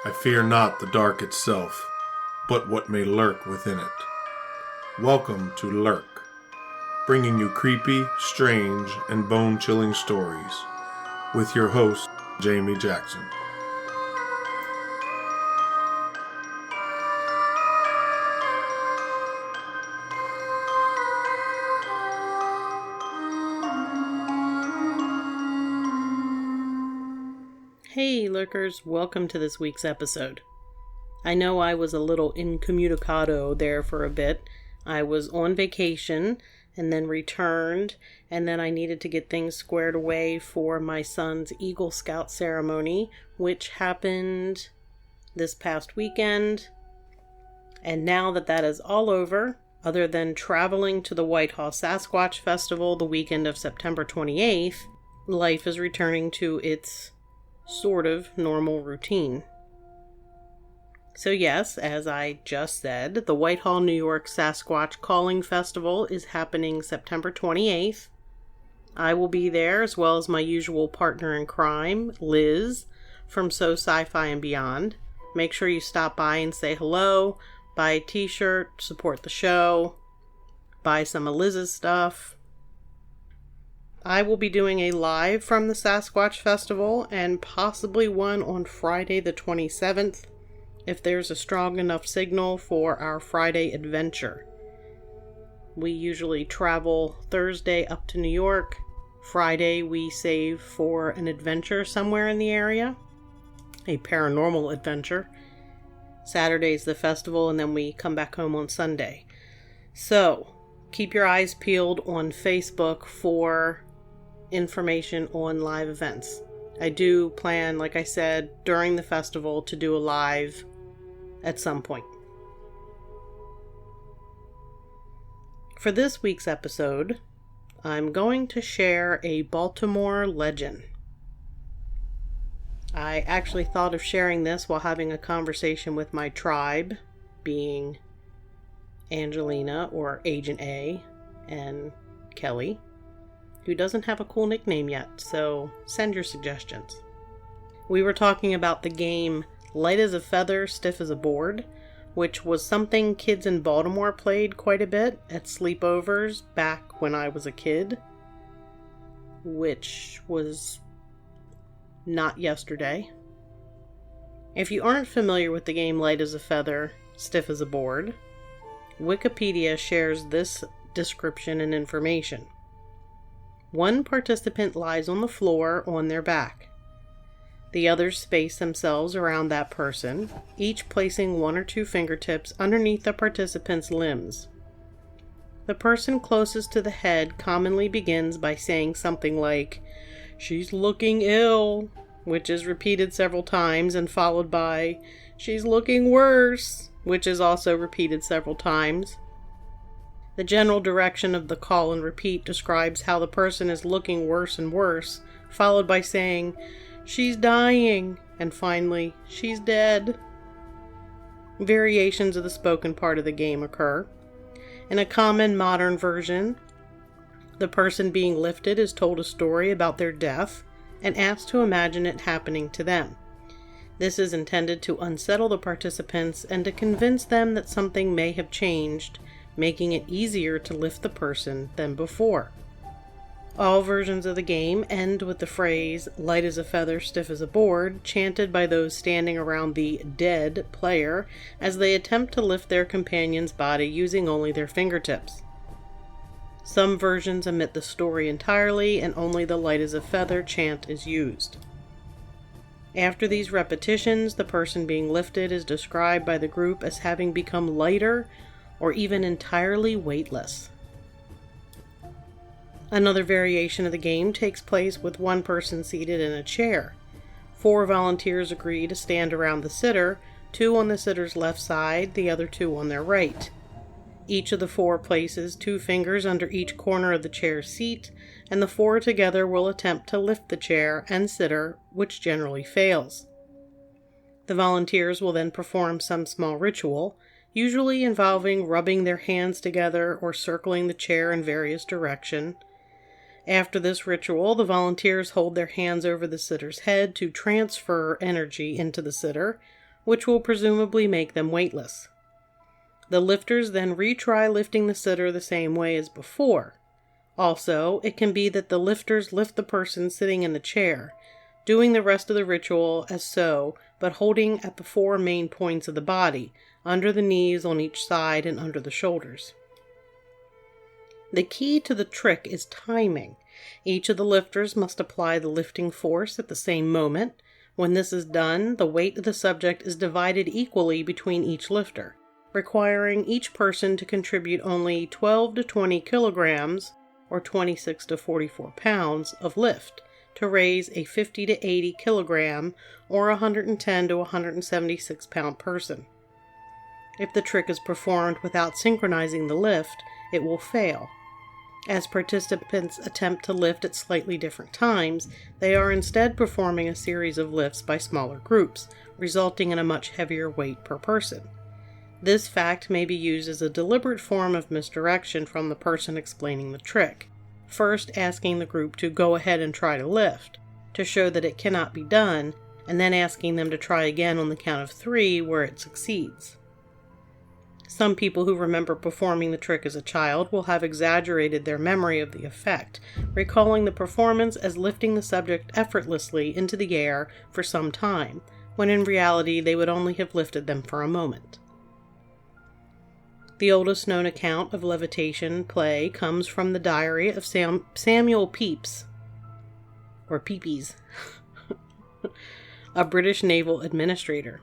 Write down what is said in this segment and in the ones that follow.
I fear not the dark itself, but what may lurk within it. Welcome to Lurk, bringing you creepy, strange, and bone-chilling stories, with your host, Jamie Jackson. Hey lurkers, welcome to this week's episode. I know I was a little incommunicado there for a bit. I was on vacation and then returned, and then I needed to get things squared away for my son's Eagle Scout ceremony, which happened this past weekend. And now that that is all over, other than traveling to the Whitehall Sasquatch Festival the weekend of September 28th, life is returning to its sort of normal routine. So yes, as I just said, the Whitehall, New York Sasquatch Calling Festival is happening September 28th. I will be there, as well as my usual partner in crime, Liz, from So Sci-Fi and Beyond. Make sure you stop by and say hello, buy a t-shirt, support the show, buy some of Liz's stuff. I will be doing a live from the Sasquatch Festival and possibly one on Friday the 27th if there's a strong enough signal for our Friday adventure. We usually travel Thursday up to New York. Friday we save for an adventure somewhere in the area, a paranormal adventure. Saturday's the festival, and then we come back home on Sunday. So keep your eyes peeled on Facebook for information on live events. I do plan, like I said, during the festival to do a live at some point. For this week's episode, I'm going to share a Baltimore legend. I actually thought of sharing this while having a conversation with my tribe, being Angelina, or Agent A, and Kelly, who doesn't have a cool nickname yet, so send your suggestions. We were talking about the game Light as a Feather, Stiff as a Board, which was something kids in Baltimore played quite a bit at sleepovers back when I was a kid, which was not yesterday. If you aren't familiar with the game Light as a Feather, Stiff as a Board, Wikipedia shares this description and information. One participant lies on the floor on their back. The others space themselves around that person, each placing one or two fingertips underneath the participant's limbs. The person closest to the head commonly begins by saying something like, "She's looking ill," which is repeated several times, and followed by, "She's looking worse," which is also repeated several times. The general direction of the call and repeat describes how the person is looking worse and worse, followed by saying, "She's dying," and finally, "She's dead." Variations of the spoken part of the game occur. In a common modern version, the person being lifted is told a story about their death and asked to imagine it happening to them. This is intended to unsettle the participants and to convince them that something may have changed, making it easier to lift the person than before. All versions of the game end with the phrase, "light as a feather, stiff as a board," chanted by those standing around the dead player as they attempt to lift their companion's body using only their fingertips. Some versions omit the story entirely, and only the "light as a feather" chant is used. After these repetitions, the person being lifted is described by the group as having become lighter or even entirely weightless. Another variation of the game takes place with one person seated in a chair. 4 volunteers agree to stand around the sitter, 2 on the sitter's left side, the other 2 on their right. Each of the 4 places 2 fingers under each corner of the chair's seat, and the 4 together will attempt to lift the chair and sitter, which generally fails. The volunteers will then perform some small ritual, usually involving rubbing their hands together or circling the chair in various directions. After this ritual, the volunteers hold their hands over the sitter's head to transfer energy into the sitter, which will presumably make them weightless. The lifters then retry lifting the sitter the same way as before. Also, it can be that the lifters lift the person sitting in the chair, doing the rest of the ritual as so, but holding at the 4 main points of the body, under the knees on each side and under the shoulders. The key to the trick is timing. Each of the lifters must apply the lifting force at the same moment. When this is done, the weight of the subject is divided equally between each lifter, requiring each person to contribute only 12 to 20 kilograms, or 26 to 44 pounds, of lift to raise a 50 to 80 kilogram, or 110 to 176 pound person. If the trick is performed without synchronizing the lift, it will fail. As participants attempt to lift at slightly different times, they are instead performing a series of lifts by smaller groups, resulting in a much heavier weight per person. This fact may be used as a deliberate form of misdirection from the person explaining the trick, first asking the group to go ahead and try to lift, to show that it cannot be done, and then asking them to try again on the count of 3 where it succeeds. Some people who remember performing the trick as a child will have exaggerated their memory of the effect, recalling the performance as lifting the subject effortlessly into the air for some time, when in reality they would only have lifted them for a moment. The oldest known account of levitation play comes from the diary of Samuel Pepys, or Pepys, a British naval administrator.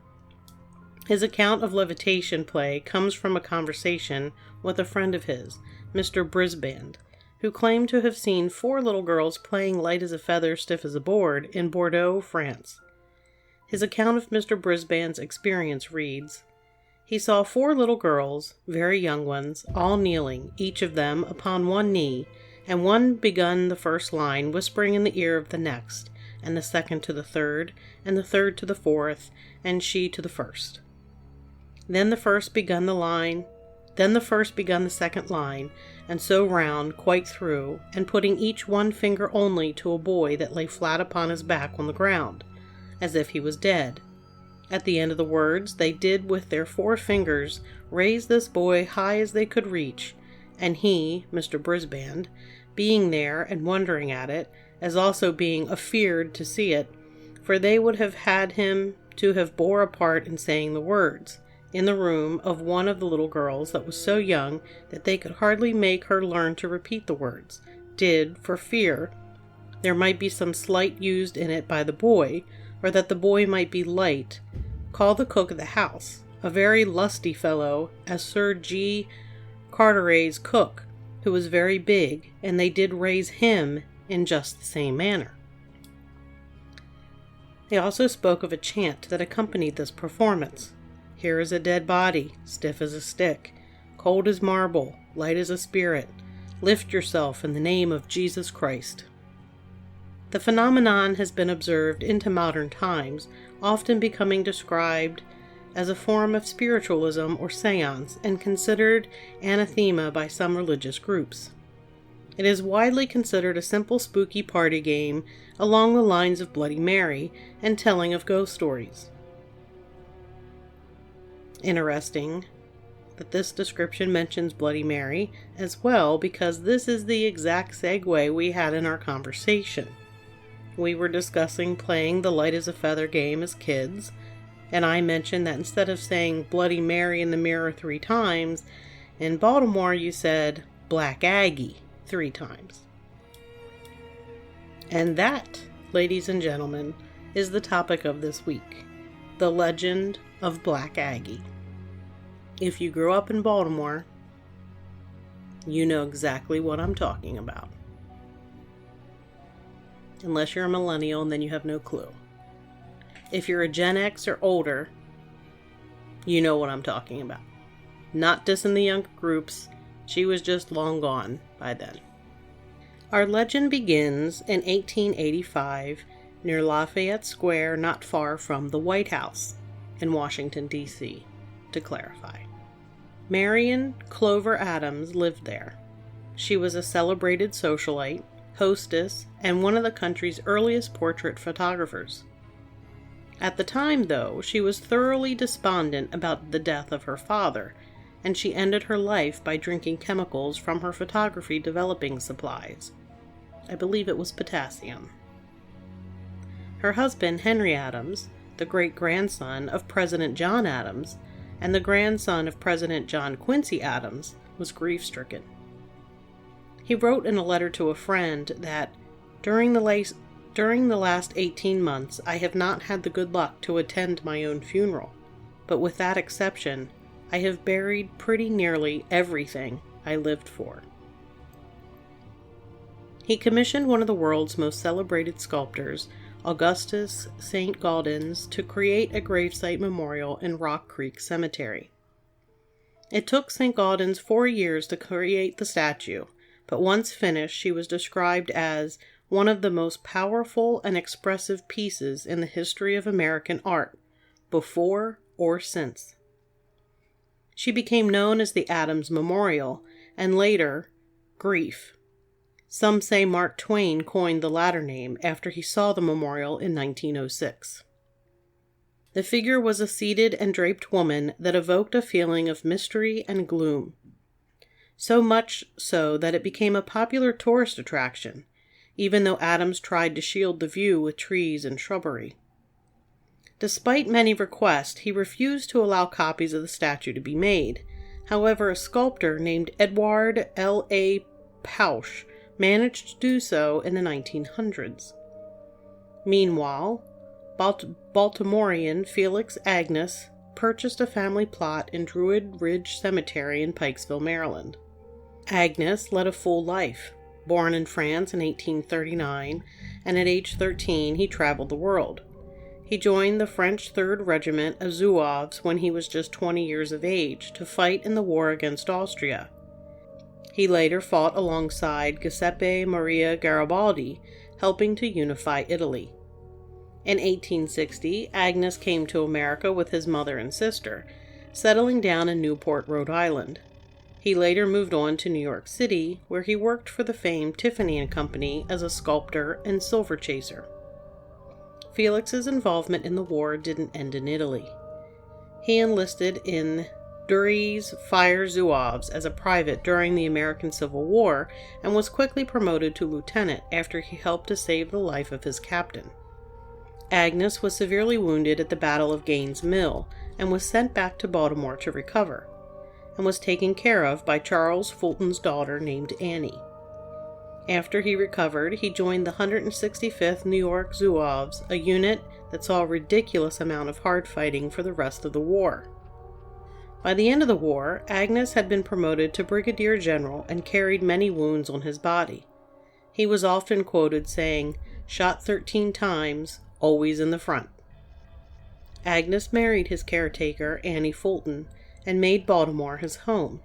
His account of levitation play comes from a conversation with a friend of his, Mr. Brisbane, who claimed to have seen 4 little girls playing light as a feather, stiff as a board in Bordeaux, France. His account of Mr. Brisbane's experience reads, "He saw 4 little girls, very young ones, all kneeling, each of them upon one knee, and one begun the first line, whispering in the ear of the next, and the second to the third, and the third to the fourth, and she to the first. Then the first begun the second line, and so round, quite through, and putting each one finger only to a boy that lay flat upon his back on the ground, as if he was dead. At the end of the words, they did with their 4 fingers raise this boy high as they could reach, and he, Mr. Brisbane, being there and wondering at it, as also being afeared to see it, for they would have had him to have bore a part in saying the words, in the room of one of the little girls that was so young that they could hardly make her learn to repeat the words, did, for fear there might be some slight used in it by the boy, or that the boy might be light, call the cook of the house, a very lusty fellow, as Sir G. Carteret's cook, who was very big, and they did raise him in just the same manner." They also spoke of a chant that accompanied this performance. "Here is a dead body, stiff as a stick, cold as marble, light as a spirit. Lift yourself in the name of Jesus Christ." The phenomenon has been observed into modern times, often becoming described as a form of spiritualism or seance, and considered anathema by some religious groups. It is widely considered a simple spooky party game along the lines of Bloody Mary and telling of ghost stories. Interesting that this description mentions Bloody Mary as well, because this is the exact segue we had in our conversation. We were discussing playing the light as a feather game as kids, and I mentioned that instead of saying Bloody Mary in the mirror 3 times, in Baltimore you said Black Aggie 3 times. And that, ladies and gentlemen, is the topic of this week, the legend of Black Aggie. If you grew up in Baltimore, you know exactly what I'm talking about. Unless you're a millennial, and then you have no clue. If you're a Gen X or older, you know what I'm talking about. Not dissing the younger groups, she was just long gone by then. Our legend begins in 1885 near Lafayette Square, not far from the White House in Washington, D.C., to clarify. Marion Clover Adams lived there. She was a celebrated socialite, hostess, and one of the country's earliest portrait photographers. At the time, though, she was thoroughly despondent about the death of her father, and she ended her life by drinking chemicals from her photography developing supplies. I believe it was potassium. Her husband, Henry Adams, the great-grandson of President John Adams, and the grandson of President John Quincy Adams, was grief-stricken. He wrote in a letter to a friend that, during the last 18 months, I have not had the good luck to attend my own funeral, but with that exception, I have buried pretty nearly everything I lived for. He commissioned one of the world's most celebrated sculptors, Augustus St. Gaudens, to create a gravesite memorial in Rock Creek Cemetery. It took St. Gaudens 4 years to create the statue, but once finished, she was described as one of the most powerful and expressive pieces in the history of American art, before or since. She became known as the Adams Memorial, and later, Grief. Some say Mark Twain coined the latter name after he saw the memorial in 1906. The figure was a seated and draped woman that evoked a feeling of mystery and gloom. So much so that it became a popular tourist attraction, even though Adams tried to shield the view with trees and shrubbery. Despite many requests, he refused to allow copies of the statue to be made. However, a sculptor named Edward L. A. Pausch managed to do so in the 1900s. Meanwhile, Baltimorean Felix Agnes purchased a family plot in Druid Ridge Cemetery in Pikesville, Maryland. Agnes led a full life. Born in France in 1839, and at age 13 he traveled the world. He joined the French 3rd Regiment of Zouaves when he was just 20 years of age to fight in the war against Austria. He later fought alongside Giuseppe Maria Garibaldi, helping to unify Italy. In 1860, Agnes came to America with his mother and sister, settling down in Newport, Rhode Island. He later moved on to New York City, where he worked for the famed Tiffany & Company as a sculptor and silver chaser. Felix's involvement in the war didn't end in Italy. He enlisted in Duryea's Fire Zouaves as a private during the American Civil War and was quickly promoted to lieutenant after he helped to save the life of his captain. Agnes was severely wounded at the Battle of Gaines' Mill and was sent back to Baltimore to recover, and was taken care of by Charles Fulton's daughter named Annie. After he recovered, he joined the 165th New York Zouaves, a unit that saw a ridiculous amount of hard fighting for the rest of the war. By the end of the war, Agnes had been promoted to brigadier general and carried many wounds on his body. He was often quoted saying, "Shot 13 times, always in the front." Agnes married his caretaker, Annie Fulton, and made Baltimore his home.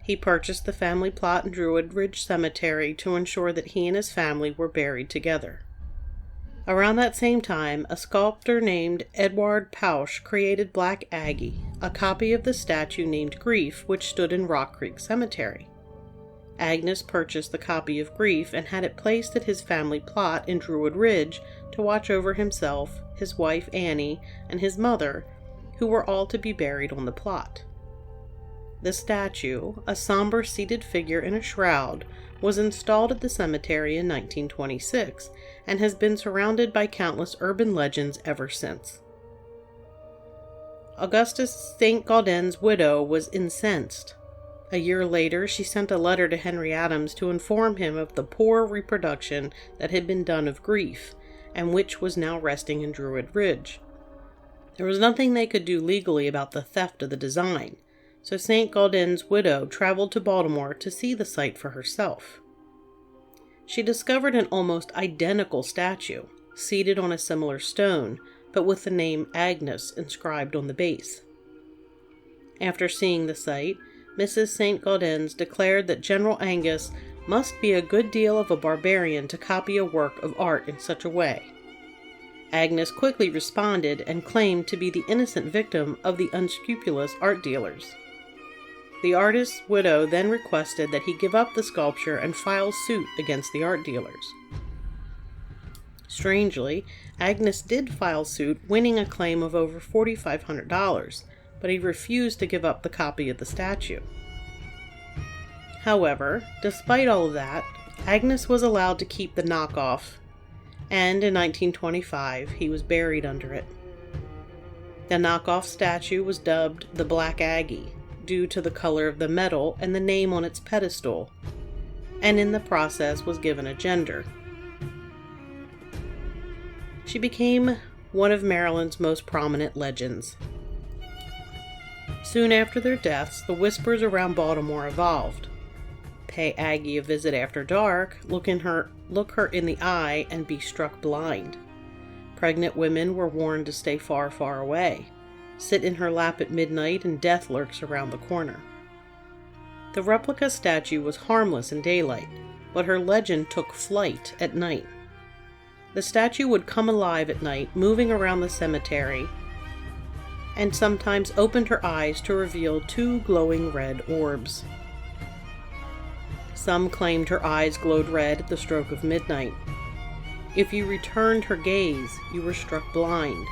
He purchased the family plot in Druid Ridge Cemetery to ensure that he and his family were buried together. Around that same time, a sculptor named Edward Pausch created Black Aggie, a copy of the statue named Grief, which stood in Rock Creek Cemetery. Agnes purchased the copy of Grief and had it placed at his family plot in Druid Ridge to watch over himself, his wife Annie, and his mother, who were all to be buried on the plot. The statue, a somber seated figure in a shroud, was installed at the cemetery in 1926 and has been surrounded by countless urban legends ever since. Augustus St. Gaudens' widow was incensed. A year later, she sent a letter to Henry Adams to inform him of the poor reproduction that had been done of Grief, and which was now resting in Druid Ridge. There was nothing they could do legally about the theft of the design, so St. Gaudens' widow traveled to Baltimore to see the site for herself. She discovered an almost identical statue, seated on a similar stone, but with the name Agnes inscribed on the base. After seeing the site, Mrs. St. Gaudens declared that General Angus must be a good deal of a barbarian to copy a work of art in such a way. Agnes quickly responded and claimed to be the innocent victim of the unscrupulous art dealers. The artist's widow then requested that he give up the sculpture and file suit against the art dealers. Strangely, Agnes did file suit, winning a claim of over $4,500, but he refused to give up the copy of the statue. However, despite all of that, Agnes was allowed to keep the knockoff, and in 1925 he was buried under it. The knockoff statue was dubbed the Black Aggie, due to the color of the metal and the name on its pedestal, and in the process was given a gender. She became one of Maryland's most prominent legends. Soon after their deaths, the whispers around Baltimore evolved. Pay Aggie a visit after dark, look her in the eye, and be struck blind. Pregnant women were warned to stay far, far away. Sit in her lap at midnight and death lurks around the corner. The replica statue was harmless in daylight, but her legend took flight at night. The statue would come alive at night, moving around the cemetery, and sometimes opened her eyes to reveal two glowing red orbs. Some claimed her eyes glowed red at the stroke of midnight. If you returned her gaze, you were struck blind.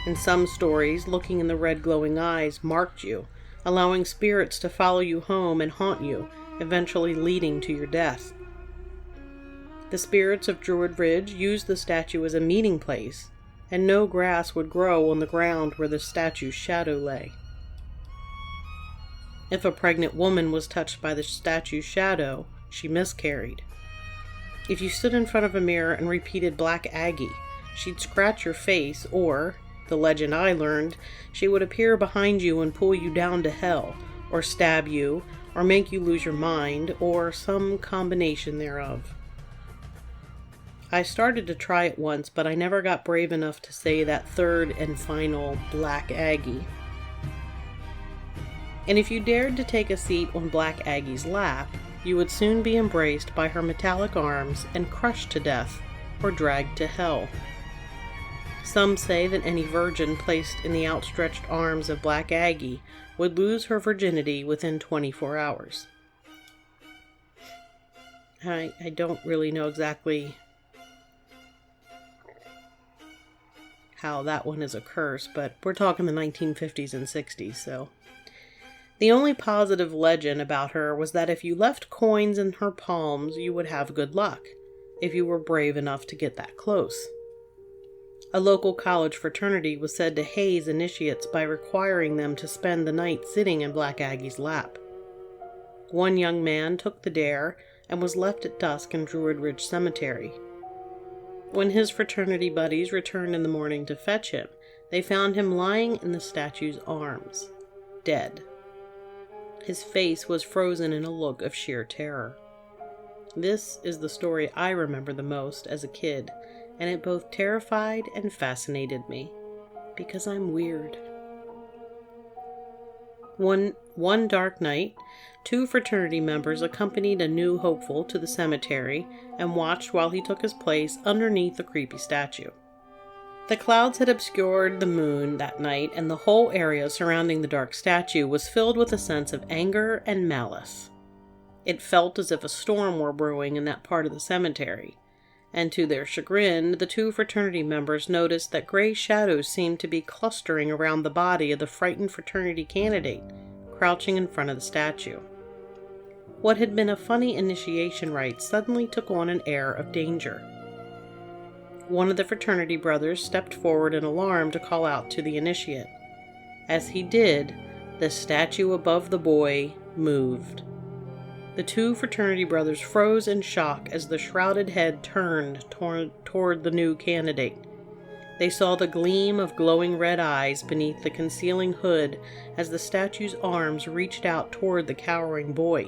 In some stories, looking in the red glowing eyes marked you, allowing spirits to follow you home and haunt you, eventually leading to your death. The spirits of Druid Ridge used the statue as a meeting place, and no grass would grow on the ground where the statue's shadow lay. If a pregnant woman was touched by the statue's shadow, she miscarried. If you stood in front of a mirror and repeated Black Aggie, she'd scratch your face, or, the legend I learned, she would appear behind you and pull you down to hell, or stab you, or make you lose your mind, or some combination thereof. I started to try it once, but I never got brave enough to say that third and final Black Aggie. And if you dared to take a seat on Black Aggie's lap, you would soon be embraced by her metallic arms and crushed to death, or dragged to hell. Some say that any virgin placed in the outstretched arms of Black Aggie would lose her virginity within 24 hours. I don't really know exactly how that one is a curse, but we're talking the 1950s and 60s, so. The only positive legend about her was that if you left coins in her palms, you would have good luck, if you were brave enough to get that close. A local college fraternity was said to haze initiates by requiring them to spend the night sitting in Black Aggie's lap. One young man took the dare and was left at dusk in Druid Ridge Cemetery. When his fraternity buddies returned in the morning to fetch him, they found him lying in the statue's arms, dead. His face was frozen in a look of sheer terror. This is the story I remember the most as a kid, and it both terrified and fascinated me, because I'm weird. One dark night, 2 fraternity members accompanied a new hopeful to the cemetery and watched while he took his place underneath the creepy statue. The clouds had obscured the moon that night, and the whole area surrounding the dark statue was filled with a sense of anger and malice. It felt as if a storm were brewing in that part of the cemetery, and to their chagrin, the 2 fraternity members noticed that gray shadows seemed to be clustering around the body of the frightened fraternity candidate, crouching in front of the statue. What had been a funny initiation rite suddenly took on an air of danger. One of the fraternity brothers stepped forward in alarm to call out to the initiate. As he did, the statue above the boy moved. The 2 fraternity brothers froze in shock as the shrouded head turned toward the new candidate. They saw the gleam of glowing red eyes beneath the concealing hood as the statue's arms reached out toward the cowering boy.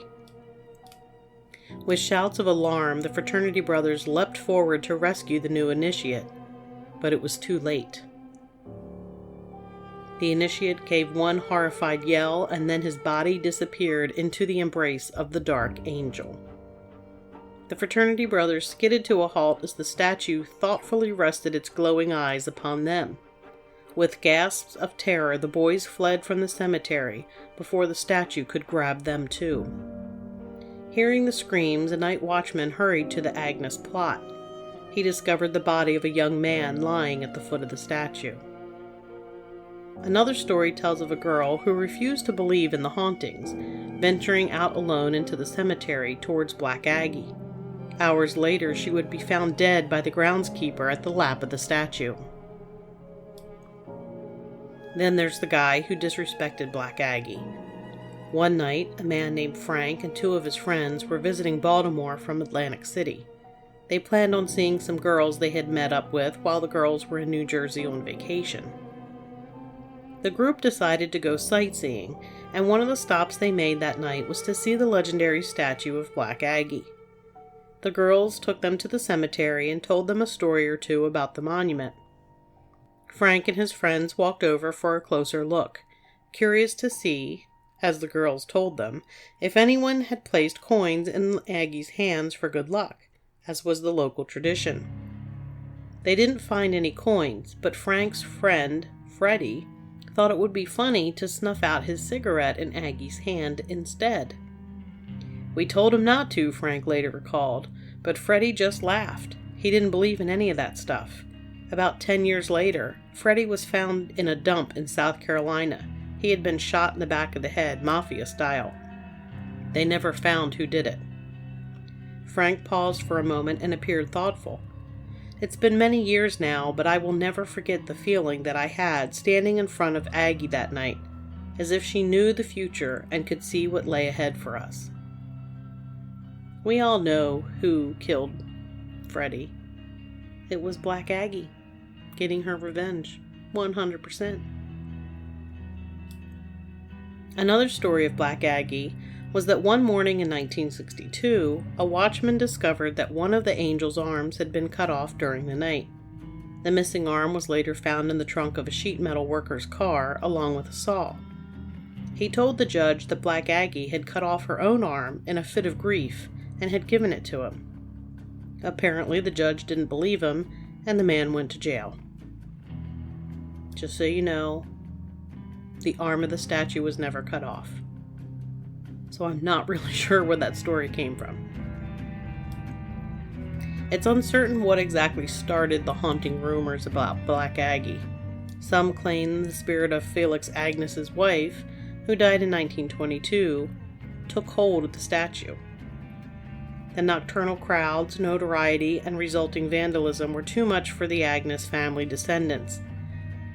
With shouts of alarm, the fraternity brothers leapt forward to rescue the new initiate, but it was too late. The initiate gave one horrified yell, and then his body disappeared into the embrace of the dark angel. The fraternity brothers skidded to a halt as the statue thoughtfully rested its glowing eyes upon them. With gasps of terror, the boys fled from the cemetery before the statue could grab them too. Hearing the screams, a night watchman hurried to the Agnes plot. he discovered the body of a young man lying at the foot of the statue. Another story tells of a girl who refused to believe in the hauntings, venturing out alone into the cemetery towards Black Aggie. Hours later, she would be found dead by the groundskeeper at the lap of the statue. Then there's the guy who disrespected Black Aggie. One night, a man named Frank and two of his friends were visiting Baltimore from Atlantic City. They planned on seeing some girls they had met up with while the girls were in New Jersey on vacation. The group decided to go sightseeing, and one of the stops they made that night was to see the legendary statue of Black Aggie. The girls took them to the cemetery and told them a story or two about the monument. Frank and his friends walked over for a closer look, curious to see, as the girls told them, if anyone had placed coins in Aggie's hands for good luck, as was the local tradition. They didn't find any coins, but Frank's friend, Freddie, thought it would be funny to snuff out his cigarette in Aggie's hand instead. "We told him not to," Frank later recalled, but Freddie just laughed. He didn't believe in any of that stuff. About 10 years later, Freddie was found in a dump in South Carolina. He had been shot in the back of the head, mafia style. They never found who did it. Frank paused for a moment and appeared thoughtful. "It's been many years now, but I will never forget the feeling that I had standing in front of Aggie that night, as if she knew the future and could see what lay ahead for us." We all know who killed Freddie. It was Black Aggie, getting her revenge, 100%. Another story of Black Aggie was that one morning in 1962, a watchman discovered that one of the angel's arms had been cut off during the night. The missing arm was later found in the trunk of a sheet metal worker's car, along with a saw. He told the judge that Black Aggie had cut off her own arm in a fit of grief and had given it to him. Apparently, the judge didn't believe him, and the man went to jail. Just so you know, the arm of the statue was never cut off. So I'm not really sure where that story came from. It's uncertain what exactly started the haunting rumors about Black Aggie. Some claim the spirit of Felix Agnes's wife, who died in 1922, took hold of the statue. The nocturnal crowds, notoriety, and resulting vandalism were too much for the Agnes family descendants.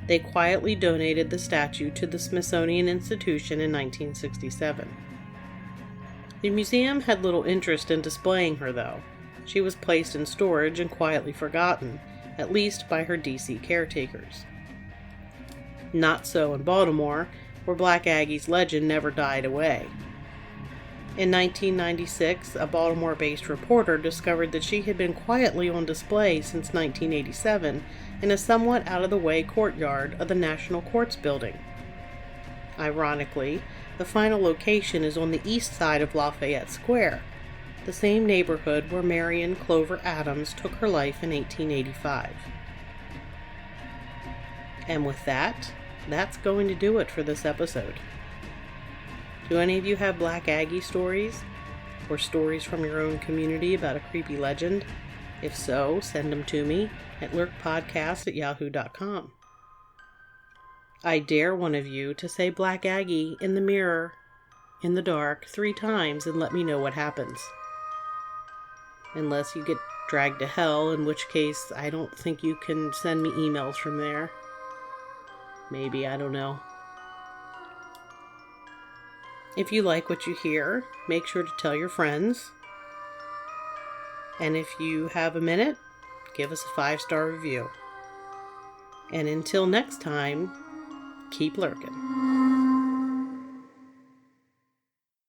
They quietly donated the statue to the Smithsonian Institution in 1967. The museum had little interest in displaying her, though. She was placed in storage and quietly forgotten, at least by her D.C. caretakers. Not so in Baltimore, where Black Aggie's legend never died away. In 1996, a Baltimore-based reporter discovered that she had been quietly on display since 1987 in a somewhat out-of-the-way courtyard of the National Courts building. Ironically, the final location is on the east side of Lafayette Square, the same neighborhood where Marion Clover Adams took her life in 1885. And with that, that's going to do it for this episode. Do any of you have Black Aggie stories? Or stories from your own community about a creepy legend? If so, send them to me at lurkpodcast@yahoo.com. I dare one of you to say Black Aggie in the mirror, in the dark, 3 times and let me know what happens. Unless you get dragged to hell, in which case I don't think you can send me emails from there. Maybe, I don't know. If you like what you hear, make sure to tell your friends. And if you have a minute, give us a 5-star review. And until next time, keep lurking.